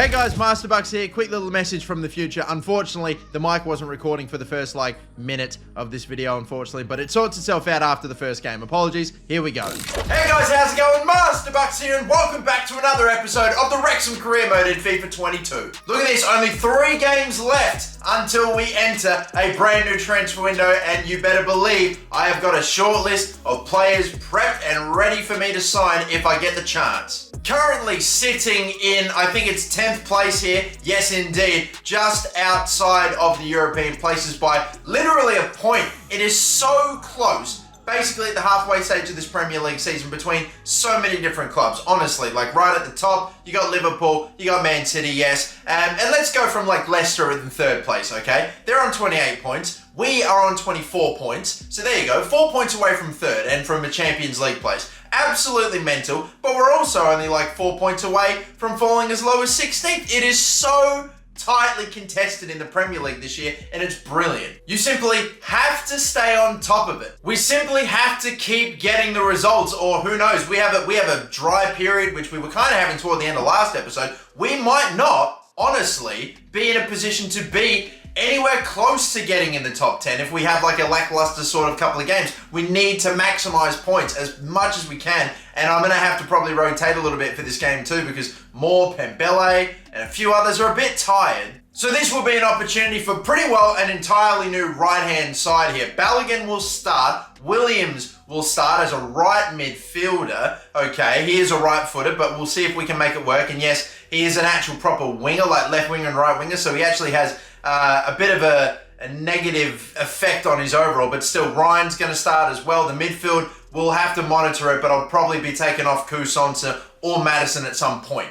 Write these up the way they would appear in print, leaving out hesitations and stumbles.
Hey guys, Masterbucks here. Quick little message from the future. Unfortunately, the mic wasn't recording for the first minute of this video, unfortunately, but it sorts itself out after the first game. Apologies. Here we go. Hey guys, how's it going? Masterbucks here, and welcome back to another episode of the Wrexham career mode in FIFA 22. Look at this, only 3 games left until we enter a brand new transfer window, and you better believe I have got a short list of players prepped and ready for me to sign if I get the chance. Currently sitting in, I think it's 10th place here. Yes, indeed. Just outside of the European places by literally a point. It is so close. Basically at the halfway stage of this Premier League season between so many different clubs. Honestly, like right at the top, you got Liverpool, you got Man City, yes. And let's go from like Leicester in 3rd place, okay? They're on 28 points. We are on 24 points. So there you go, 4 points away from 3rd and from a Champions League place. Absolutely mental, but we're also only like 4 points away from falling as low as 16th. It is so tightly contested in the Premier League this year, and it's brilliant. You simply have to stay on top of it. We simply have to keep getting the results, or who knows, we have a dry period, which we were kind of having toward the end of last episode. We might not, honestly, be in a position to be anywhere close to getting in the top 10 if we have like a lackluster sort of couple of games. We need to maximize points as much as we can, and I'm going to have to probably rotate a little bit for this game too because Moore, Pembele, and a few others are a bit tired. So this will be an opportunity for pretty well an entirely new right-hand side here. Balogun will start. Williams will start as a right midfielder. Okay, he is a right footer, but we'll see if we can make it work. And yes, he is an actual proper winger, like left winger and right winger, so he actually has a bit of a negative effect on his overall, but still Ryan's going to start as well. The midfield, we'll have to monitor it, but I'll probably be taking off Kusonsa or Madison at some point.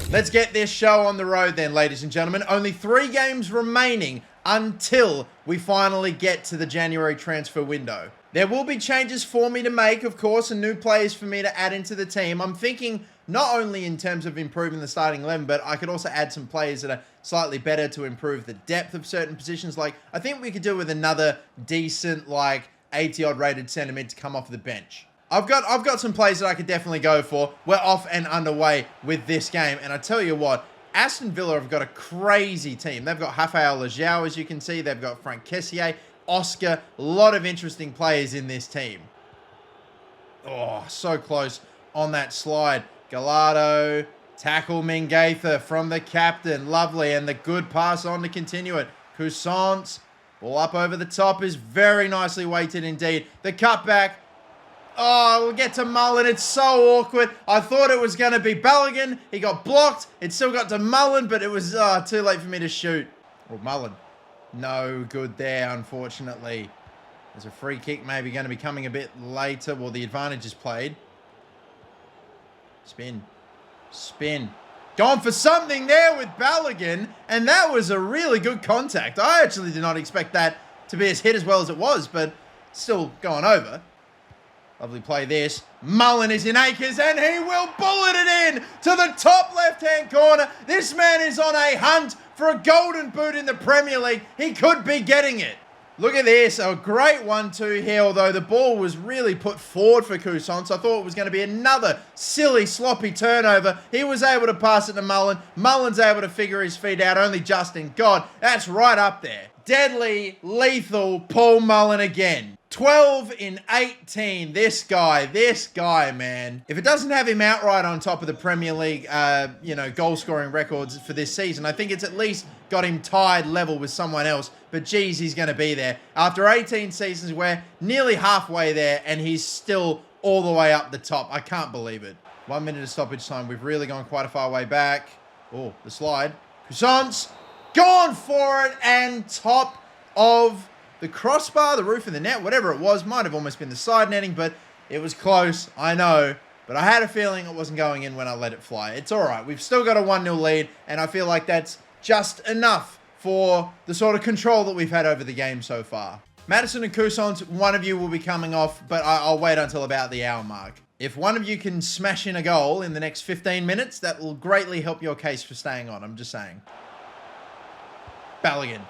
Let's get this show on the road then, ladies and gentlemen. Only 3 games remaining until we finally get to the January transfer window. There will be changes for me to make, of course, and new players for me to add into the team. I'm thinking not only in terms of improving the starting 11, but I could also add some players that are slightly better to improve the depth of certain positions. Like, I think we could do with another decent, 80-odd rated centre mid to come off the bench. I've got some plays that I could definitely go for. We're off and underway with this game, and I tell you what, Aston Villa have got a crazy team. They've got Rafael Leão, as you can see. They've got Frank Kessié, Oscar, a lot of interesting players in this team. Oh, so close on that slide. Gallardo, tackle Mingaitha from the captain. Lovely, and the good pass on to continue it. Cousins, ball up over the top is very nicely weighted indeed. The cutback. Oh, we'll get to Mullen. It's so awkward. I thought it was going to be Balogun. He got blocked. It still got to Mullen, but it was too late for me to shoot. Or Mullen. No good there, unfortunately. There's a free kick maybe going to be coming a bit later. Well, the advantage is played. Spin. Spin. Gone for something there with Balogun, and that was a really good contact. I actually did not expect that to be as hit as well as it was, but still going over. Lovely play this. Mullen is in acres, and he will bullet it in to the top left-hand corner. This man is on a hunt for a golden boot in the Premier League. He could be getting it. Look at this, a great 1-2 here, although the ball was really put forward for Cousins. I thought it was going to be another silly, sloppy turnover. He was able to pass it to Mullen. Mullen's able to figure his feet out, only just in. God, that's right up there. Deadly, lethal Paul Mullen again. 12 in 18. This guy, man. If it doesn't have him outright on top of the Premier League, goal-scoring records for this season, I think it's at least got him tied level with someone else. But geez, he's going to be there. After 18 seasons, we're nearly halfway there, and he's still all the way up the top. I can't believe it. 1 minute of stoppage time. We've really gone quite a far way back. Oh, the slide. Cousins, gone for it, and top of the crossbar, the roof of the net, whatever it was. Might have almost been the side netting, but it was close, I know. But I had a feeling it wasn't going in when I let it fly. It's all right. We've still got a 1-0 lead, and I feel like that's just enough for the sort of control that we've had over the game so far. Madison and Cousins, one of you will be coming off, but I'll wait until about the hour mark. If one of you can smash in a goal in the next 15 minutes, that will greatly help your case for staying on, I'm just saying. Balogun.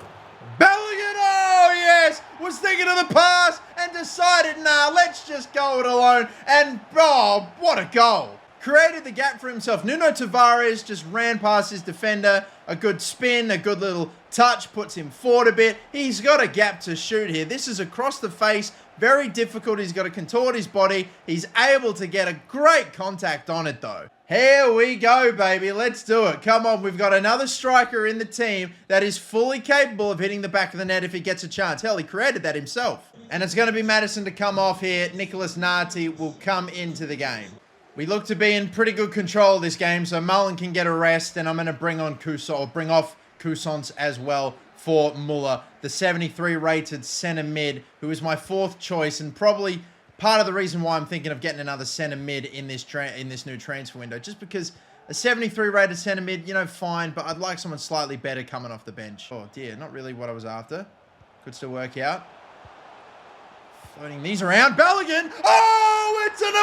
Balogun, oh yes! Was thinking of the pass and decided, nah, let's just go it alone. And, oh, what a goal. created the gap for himself. Nuno Tavares just ran past his defender. A good spin, a good little touch, puts him forward a bit. He's got a gap to shoot here. This is across the face. Very difficult. He's got to contort his body. He's able to get a great contact on it, though. Here we go, baby. Let's do it. Come on. We've got another striker in the team that is fully capable of hitting the back of the net if he gets a chance. Hell, he created that himself. And it's going to be Maddison to come off here. Nicholas Nati will come into the game. We look to be in pretty good control of this game, so Mullen can get a rest, and I'm going to bring on bring off Cousins as well for Muller, the 73 rated centre mid, who is my fourth choice, and probably part of the reason why I'm thinking of getting another centre mid in this new transfer window, just because a 73 rated centre mid, you know, fine, but I'd like someone slightly better coming off the bench. Oh dear, not really what I was after. Could still work out. Floating these around. Balogun. Oh, it's an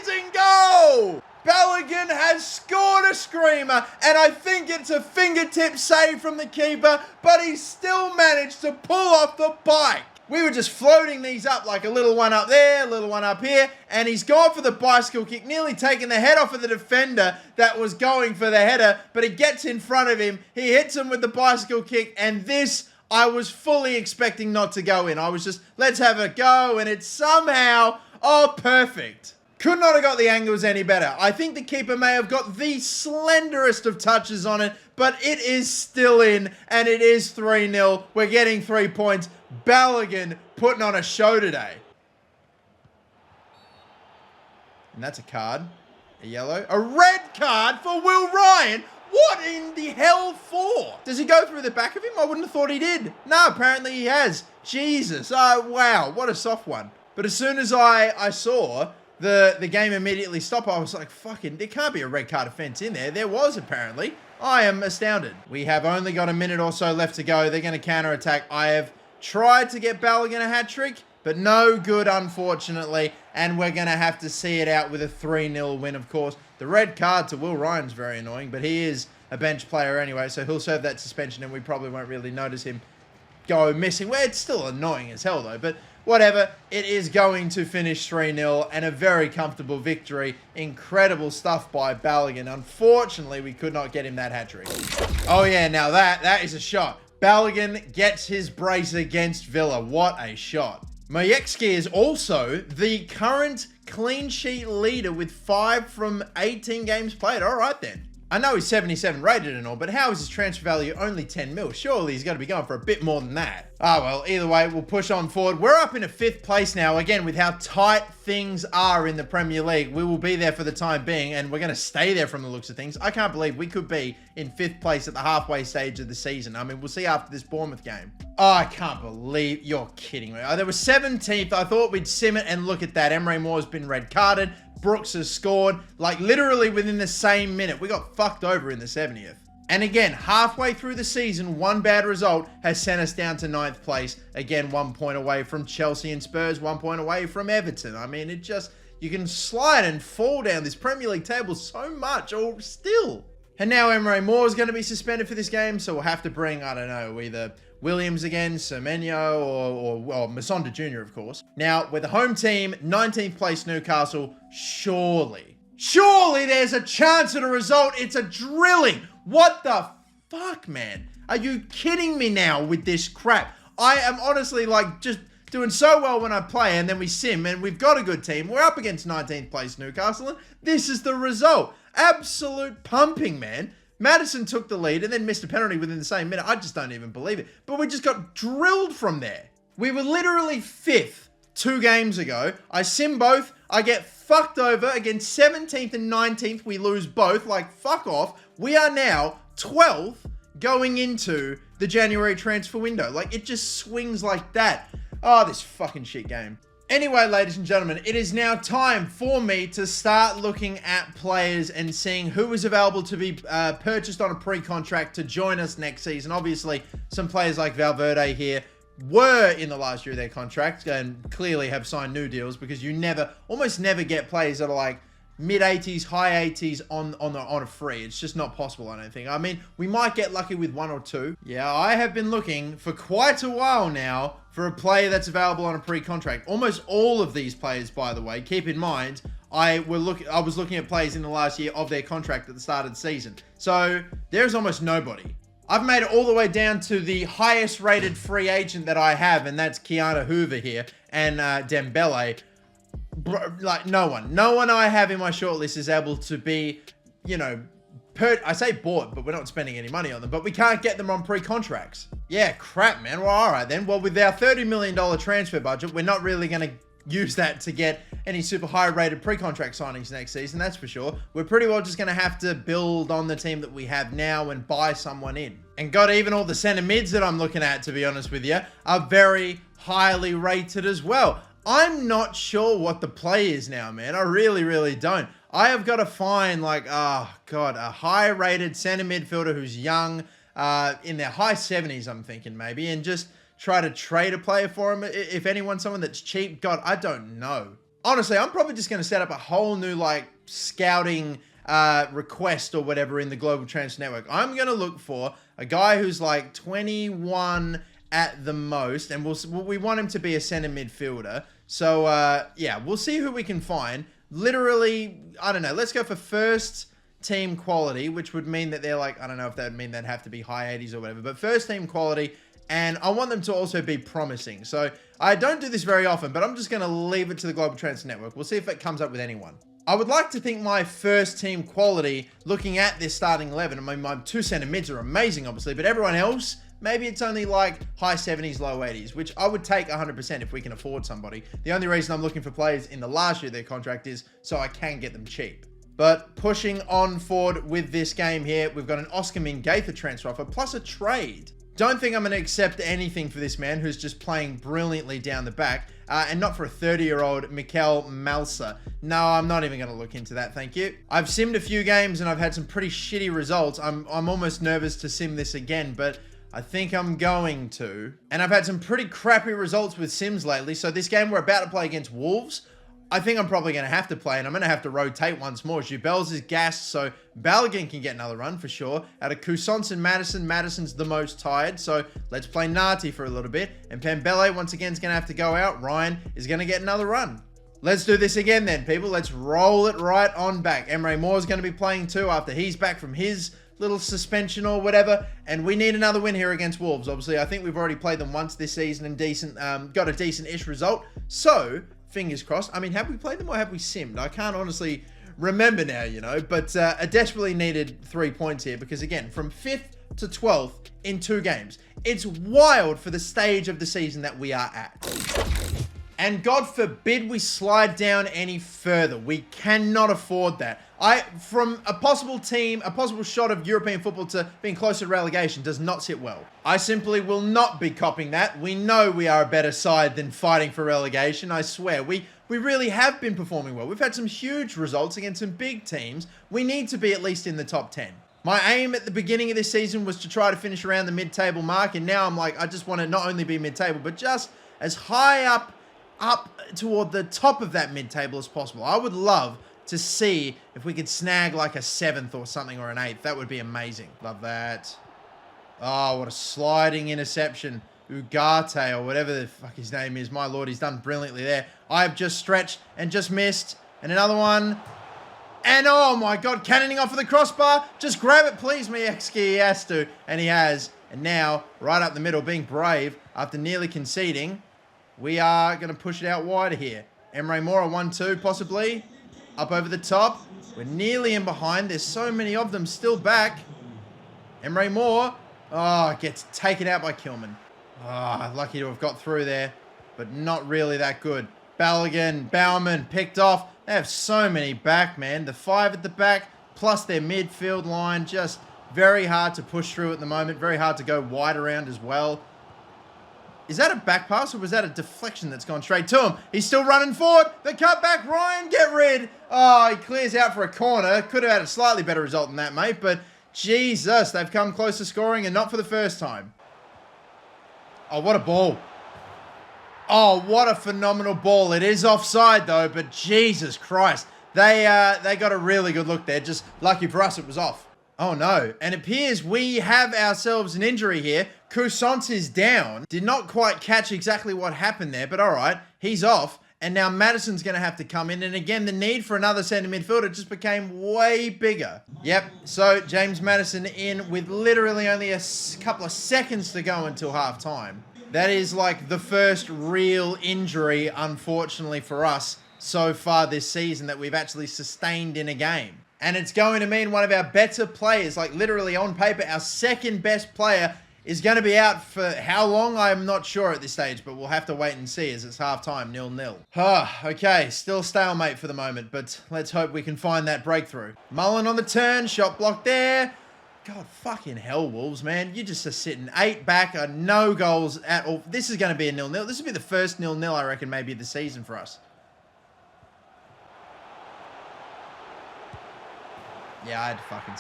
amazing goal. Balogun has scored a screamer, and I think it's a fingertip save from the keeper, but he still managed to pull off the bike. We were just floating these up like a little one up there, a little one up here, and he's gone for the bicycle kick, nearly taking the head off of the defender that was going for the header, but he gets in front of him. He hits him with the bicycle kick, and this I was fully expecting not to go in. I was just, let's have a go, and it's somehow, oh, perfect. Could not have got the angles any better. I think the keeper may have got the slenderest of touches on it, but it is still in, and it is 3-0. We're getting 3 points. Balogun putting on a show today. And that's a card. A yellow. A red card for Will Ryan. What in the hell for? Does he go through the back of him? I wouldn't have thought he did. No, apparently he has. Jesus. Oh, wow. What a soft one. But as soon as I saw the game immediately stop, I was like, fucking, there can't be a red card offense in there. There was, apparently. I am astounded. We have only got a minute or so left to go. They're going to counter-attack. I have tried to get Balogun a hat-trick, but no good, unfortunately. And we're going to have to see it out with a 3-0 win, of course. The red card to Will Ryan's very annoying, but he is a bench player anyway, so he'll serve that suspension, and we probably won't really notice him go missing. Well, it's still annoying as hell, though, but whatever. It is going to finish 3-0, and a very comfortable victory. Incredible stuff by Balogun. Unfortunately, we could not get him that hat-trick. Oh, yeah, now that is a shot. Balogun gets his brace against Villa. What a shot. Majewski is also the current clean sheet leader with 5 from 18 games played. All right, then. I know he's 77 rated and all, but how is his transfer value only 10 mil? Surely he's got to be going for a bit more than that. Ah, well, either way, we'll push on forward. We're up in a 5th place now. Again, with how tight things are in the Premier League, we will be there for the time being, and we're going to stay there from the looks of things. I can't believe we could be in 5th place at the halfway stage of the season. I mean, we'll see after this Bournemouth game. Oh, I can't believe you're kidding me. Oh, there was 17th. I thought we'd sim it, and look at that. Emre Moore's been red carded. Brooks has scored, like literally within the same minute. We got fucked over in the 70th. And again, halfway through the season, one bad result has sent us down to 9th place. Again, 1 point away from Chelsea and Spurs, 1 point away from Everton. I mean, it just, you can slide and fall down this Premier League table so much, or still. And now Emre Moore is going to be suspended for this game, so we'll have to bring, I don't know, either Williams again, Semenyo, or Masonda Jr., of course. Now, with the home team, 19th place Newcastle, surely there's a chance at a result. It's a drilling. What the fuck, man? Are you kidding me now with this crap? I am honestly, like, just doing so well when I play, and then we sim, and we've got a good team. We're up against 19th place Newcastle, and this is the result. Absolute pumping, man. Maddison took the lead and then missed a penalty within the same minute. I just don't even believe it. But we just got drilled from there. We were literally 5th 2 games ago. I sim both. I get fucked over. Against 17th and 19th, we lose both. Like, fuck off. We are now 12th going into the January transfer window. Like, it just swings like that. Oh, this fucking shit game. Anyway, ladies and gentlemen, it is now time for me to start looking at players and seeing who is available to be purchased on a pre-contract to join us next season. Obviously, some players like Valverde here were in the last year of their contract and clearly have signed new deals, because you almost never get players that are like mid-80s, high 80s on a free. It's just not possible, I don't think. I mean, we might get lucky with 1 or 2. Yeah, I have been looking for quite a while now for a player that's available on a pre-contract. Almost all of these players, by the way, keep in mind, I was looking at players in the last year of their contract at the start of the season. So there's almost nobody. I've made it all the way down to the highest rated free agent that I have, and that's Keanu Hoover here and Dembele. Like no one I have in my shortlist is able to be, you know, I say bought, but we're not spending any money on them, but we can't get them on pre-contracts. Yeah, crap, man. Well, all right then. Well, with our $30 million transfer budget, we're not really going to use that to get any super high-rated pre-contract signings next season, that's for sure. We're pretty well just going to have to build on the team that we have now and buy someone in. And God, even all the center mids that I'm looking at, to be honest with you, are very highly rated as well. I'm not sure what the play is now, man. I really, really don't. I have got to find, like, oh, God, a high-rated center midfielder who's young, in their high 70s, I'm thinking maybe, and just try to trade a player for him. If anyone, someone that's cheap, God, I don't know. Honestly, I'm probably just going to set up a whole new, like, scouting request or whatever in the Global Transfer Network. I'm going to look for a guy who's, like, 21 at the most, and we want him to be a center midfielder. So, yeah, we'll see who we can find. Literally, I don't know, let's go for first team quality, which would mean that they're like, I don't know if that would mean they'd have to be high 80s or whatever, but first team quality, and I want them to also be promising. So I don't do this very often, but I'm just going to leave it to the Global Transfer Network. We'll see if it comes up with anyone. I would like to think my first team quality, looking at this starting 11, I mean, my two center mids are amazing, obviously, but everyone else, maybe it's only like high 70s, low 80s, which I would take 100% if we can afford somebody. The only reason I'm looking for players in the last year of their contract is so I can get them cheap. But pushing on forward with this game here, we've got an Oscar Mingaitha transfer offer plus a trade. Don't think I'm going to accept anything for this man who's just playing brilliantly down the back. And not for a 30-year-old Mikel Malsa. No, I'm not even going to look into that, thank you. I've simmed a few games and I've had some pretty shitty results. I'm almost nervous to sim this again, but I think I'm going to. And I've had some pretty crappy results with sims lately, so this game we're about to play against Wolves, I think I'm probably going to have to play, and I'm going to have to rotate once more. Jubels is gassed, so Balogun can get another run for sure. Out of Cousance and Madison, Madison's the most tired, so let's play Nati for a little bit. And Pembele, once again, is going to have to go out. Ryan is going to get another run. Let's do this again then, people. Let's roll it right on back. Emre Moore's going to be playing too after he's back from his little suspension or whatever, and we need another win here against Wolves. Obviously, I think we've already played them once this season and got a decent-ish result, so fingers crossed. I mean, have we played them or have we simmed? I can't honestly remember now, you know, but I desperately needed 3 points here because, again, from 5th to 12th in 2 games, it's wild for the stage of the season that we are at. And God forbid we slide down any further. We cannot afford that. From a possible team, a possible shot of European football to being closer to relegation does not sit well. I simply will not be copying that. We know we are a better side than fighting for relegation, I swear. We really have been performing well. We've had some huge results against some big teams. We need to be at least in the top 10. My aim at the beginning of this season was to try to finish around the mid-table mark, and now I'm like, I just want to not only be mid-table, but just as high up toward the top of that mid-table as possible. I would love to see if we could snag like a 7th or something or an 8th. That would be amazing. Love that. Oh, what a sliding interception. Ugarte or whatever the fuck his name is. My lord, he's done brilliantly there. I've just stretched and just missed. And another one. And oh my god, cannoning off of the crossbar. Just grab it, please, Mieski. He has to. And he has. And now, right up the middle, being brave after nearly conceding, we are going to push it out wider here. Emre Moore, a 1-2 possibly. Up over the top. We're nearly in behind. There's so many of them still back. Emre Moore. Oh, gets taken out by Kilman. Ah, lucky to have got through there, but not really that good. Balogun, Baumann picked off. They have so many back, man. The 5 at the back, plus their midfield line, just very hard to push through at the moment. Very hard to go wide around as well. Is that a back pass or was that a deflection that's gone straight to him? He's still running forward. The cutback, Ryan, get rid. Oh, he clears out for a corner. Could have had a slightly better result than that, mate, but Jesus, they've come close to scoring and not for the first time. Oh, what a ball. Oh, what a phenomenal ball. It is offside, though, but Jesus Christ. They got a really good look there. Just lucky for us, it was off. Oh, no. And it appears we have ourselves an injury here. Cousance is down. Did not quite catch exactly what happened there, but all right. He's off. And now Maddison's going to have to come in. And again, the need for another centre midfielder just became way bigger. Yep, so James Maddison in with literally only a couple of seconds to go until half-time. That is like the first real injury, unfortunately for us, so far this season that we've actually sustained in a game. And it's going to mean one of our better players, like literally on paper, our second best player is going to be out for how long? I'm not sure at this stage, but we'll have to wait and see as it's half-time, 0-0. Okay, still stalemate for the moment, but let's hope we can find that breakthrough. Mullen on the turn, shot blocked there. God, fucking hell, Wolves, man. You just are sitting 8 back, no goals at all. This is going to be a 0-0. This will be the first 0-0, I reckon, maybe of the season for us. Yeah, I had to fucking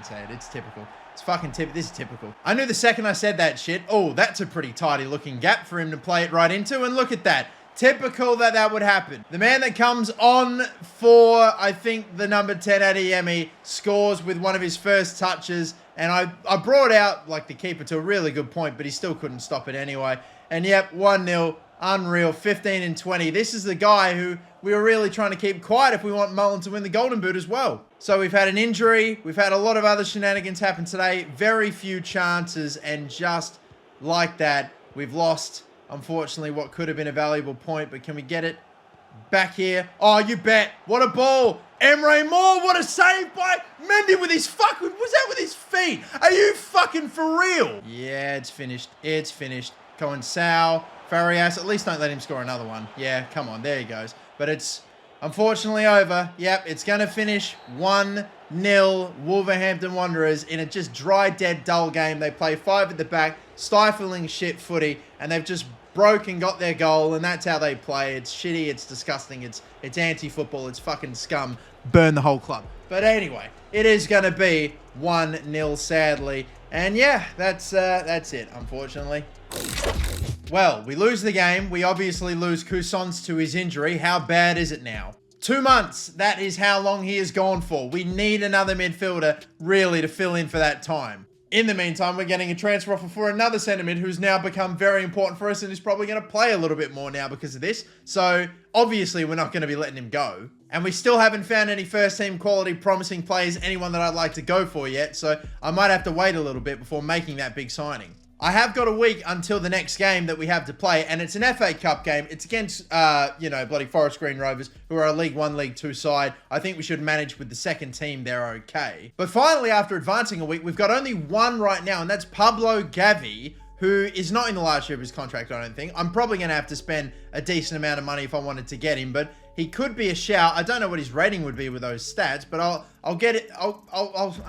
say it. It's typical. It's fucking typical. This is typical. I knew the second I said that shit. Oh, that's a pretty tidy looking gap for him to play it right into. And look at that. Typical that would happen. The man that comes on for, I think, the number 10 Adeyemi scores with one of his first touches. And I brought out, like, the keeper to a really good point, but he still couldn't stop it anyway. And yep, 1-0. Unreal. 15 and 20. This is the guy who we were really trying to keep quiet if we want Mullen to win the Golden Boot as well. So we've had an injury. We've had a lot of other shenanigans happen today. Very few chances. And just like that, we've lost, unfortunately, what could have been a valuable point. But can we get it back here? Oh, you bet. What a ball. Emre Moore. What a save by Mendy with his fucking... Was that with his feet? Are you fucking for real? Yeah, it's finished. It's finished. Cohen Sal. Farias, at least don't let him score another one. Yeah, come on, there he goes. But it's unfortunately over. Yep, it's going to finish 1-0 Wolverhampton Wanderers in a just dry, dead, dull game. They play 5 at the back, stifling shit footy, and they've just broke and got their goal, and that's how they play. It's shitty, it's disgusting, it's anti-football, it's fucking scum. Burn the whole club. But anyway, it is going to be 1-0, sadly. And yeah, that's it, unfortunately. Well, we lose the game. We obviously lose Cousins to his injury. How bad is it now? 2 months. That is how long he is gone for. We need another midfielder, really, to fill in for that time. In the meantime, we're getting a transfer offer for another centre mid who's now become very important for us and is probably going to play a little bit more now because of this. So, obviously, we're not going to be letting him go. And we still haven't found any first-team quality promising players, anyone that I'd like to go for yet. So, I might have to wait a little bit before making that big signing. I have got a week until the next game that we have to play, and it's an FA Cup game. It's against, bloody Forest Green Rovers, who are a League 1, League 2 side. I think we should manage with the second team. They're okay. But finally, after advancing a week, we've got only one right now, and that's Pablo Gavi, who is not in the last year of his contract, I don't think. I'm probably going to have to spend a decent amount of money if I wanted to get him, but he could be a shout. I don't know what his rating would be with those stats, but I'll get it. I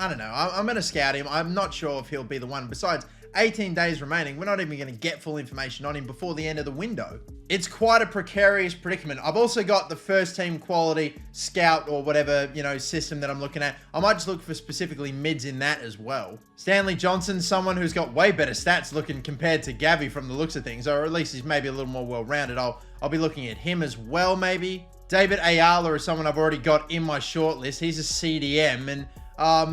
don't know. I'm going to scout him. I'm not sure if he'll be the one. Besides, 18 days remaining. We're not even going to get full information on him before the end of the window. It's quite a precarious predicament. I've also got the first team quality scout or whatever, system that I'm looking at. I might just look for specifically mids in that as well. Stanley Johnson, someone who's got way better stats looking compared to Gavi from the looks of things, or at least he's maybe a little more well-rounded. I'll be looking at him as well, maybe. David Ayala is someone I've already got in my shortlist. He's a CDM and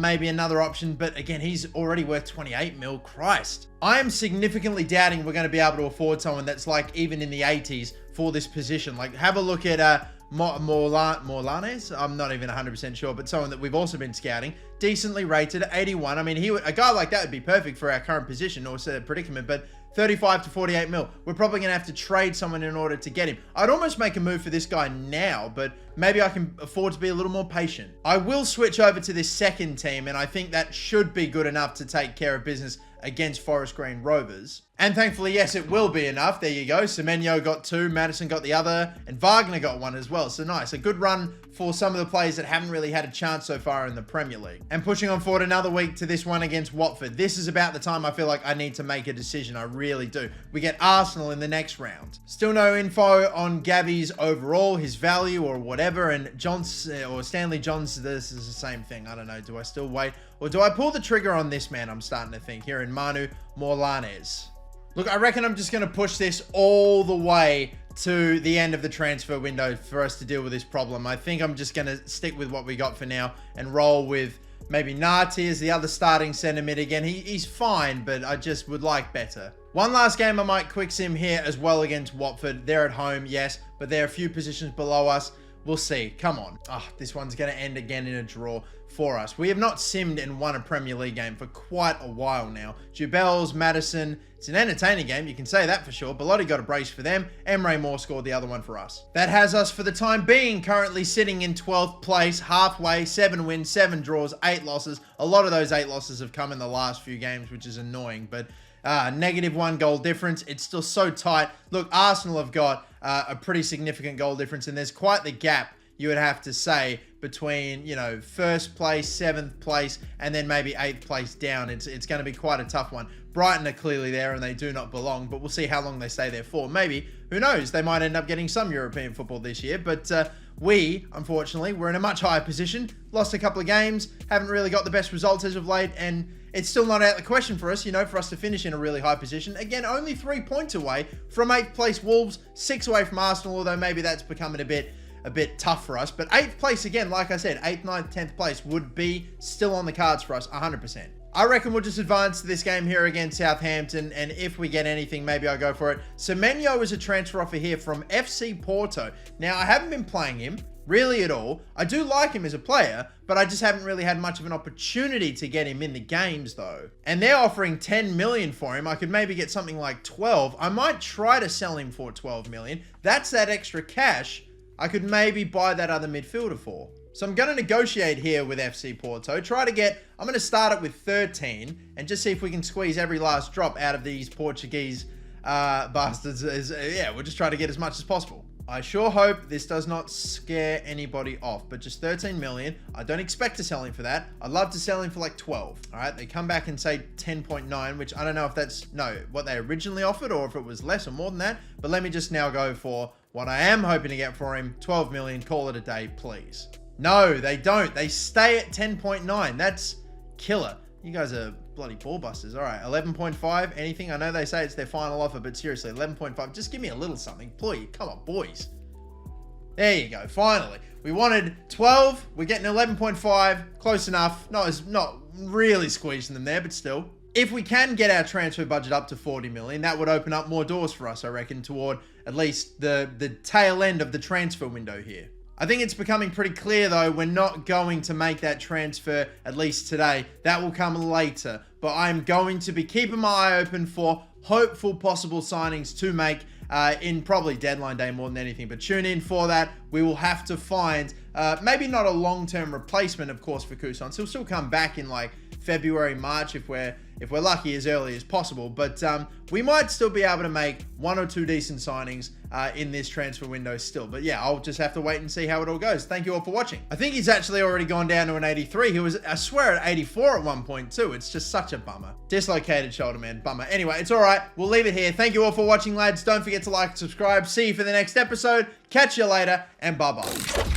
maybe another option, but again, he's already worth 28 mil. Christ. I am significantly doubting we're going to be able to afford someone that's like even in the 80s for this position. Like, have a look at Morlanes. I'm not even 100% sure, but someone that we've also been scouting. Decently rated, 81. I mean, a guy like that would be perfect for our current position or predicament, but 35 to 48 mil. We're probably going to have to trade someone in order to get him. I'd almost make a move for this guy now, but maybe I can afford to be a little more patient. I will switch over to this second team, and I think that should be good enough to take care of business against Forest Green Rovers. And thankfully, yes, it will be enough. There you go. Semenyo got 2, Maddison got the other, and Wagner got 1 as well. So nice. A good run for some of the players that haven't really had a chance so far in the Premier League. And pushing on forward another week to this one against Watford. This is about the time I feel like I need to make a decision. I really do. We get Arsenal in the next round. Still no info on Gavi's overall, his value or whatever. And Stanley Johnson, this is the same thing. I don't know. Do I still wait? Or do I pull the trigger on this man? I'm starting to think here in Manu Morlanes. Look, I reckon I'm just going to push this all the way to the end of the transfer window for us to deal with this problem. I think I'm just going to stick with what we got for now and roll with Maybe Nati is the other starting centre mid again. He's fine, but I just would like better. One last game I might quick sim here as well against Watford. They're at home, yes, but they're a few positions below us. We'll see. Come on. This one's going to end again in a draw for us. We have not simmed and won a Premier League game for quite a while now. Jubels, Madison. It's an entertaining game. You can say that for sure. Belotti got a brace for them. Emre Moore scored the other one for us. That has us for the time being currently sitting in 12th place, halfway, 7 wins, 7 draws, 8 losses. A lot of those 8 losses have come in the last few games, which is annoying, but -1 goal difference. It's still so tight. Look, Arsenal have got a pretty significant goal difference, and there's quite the gap, you would have to say, between, you know, 1st place, 7th place, and then maybe 8th place down. It's going to be quite a tough one. Brighton are clearly there, and they do not belong, but we'll see how long they stay there for. Maybe, who knows, they might end up getting some European football this year, but we, unfortunately, we're in a much higher position. Lost a couple of games, haven't really got the best results as of late, and it's still not out of the question for us, you know, for us to finish in a really high position. Again, only 3 points away from 8th place Wolves, 6 away from Arsenal, although maybe that's becoming a bit tough for us. But 8th place, again, like I said, 8th, 9th, 10th place would be still on the cards for us, 100%. I reckon we'll just advance to this game here against Southampton, and if we get anything, maybe I'll go for it. Semenyo is a transfer offer here from FC Porto. Now, I haven't been playing him really at all. I do like him as a player, but I just haven't really had much of an opportunity to get him in the games though. And they're offering 10 million for him. I could maybe get something like 12. I might try to sell him for 12 million. That's that extra cash I could maybe buy that other midfielder for. So I'm going to negotiate here with FC Porto. I'm going to start it with 13 and just see if we can squeeze every last drop out of these Portuguese bastards. Yeah, we'll just try to get as much as possible. I sure hope this does not scare anybody off, but just 13 million. I don't expect to sell him for that. I'd love to sell him for like 12. All right, they come back and say 10.9, which I don't know if that's, what they originally offered or if it was less or more than that. But let me just now go for what I am hoping to get for him. 12 million, call it a day, please. No, they don't. They stay at 10.9. That's killer. You guys are bloody ball busters. All right, 11.5, anything? I know they say it's their final offer, but seriously, 11.5. Just give me a little something, please. Come on, boys. There you go, finally. We wanted 12. We're getting 11.5. Close enough. Not really squeezing them there, but still. If we can get our transfer budget up to 40 million, that would open up more doors for us, I reckon, toward at least the tail end of the transfer window here. I think it's becoming pretty clear, though, we're not going to make that transfer, at least today. That will come later. But I'm going to be keeping my eye open for hopeful possible signings to make in probably deadline day more than anything. But tune in for that. We will have to find maybe not a long-term replacement, of course, for Kusan. So he'll still come back in like February, March if we're lucky, as early as possible. But we might still be able to make 1 or 2 decent signings in this transfer window still. But yeah, I'll just have to wait and see how it all goes. Thank you all for watching. I think he's actually already gone down to an 83. He was, I swear, at 84 at one point too. It's just such a bummer. Dislocated shoulder, man. Bummer. Anyway, it's all right. We'll leave it here. Thank you all for watching, lads. Don't forget to like and subscribe. See you for the next episode. Catch you later, and bye-bye.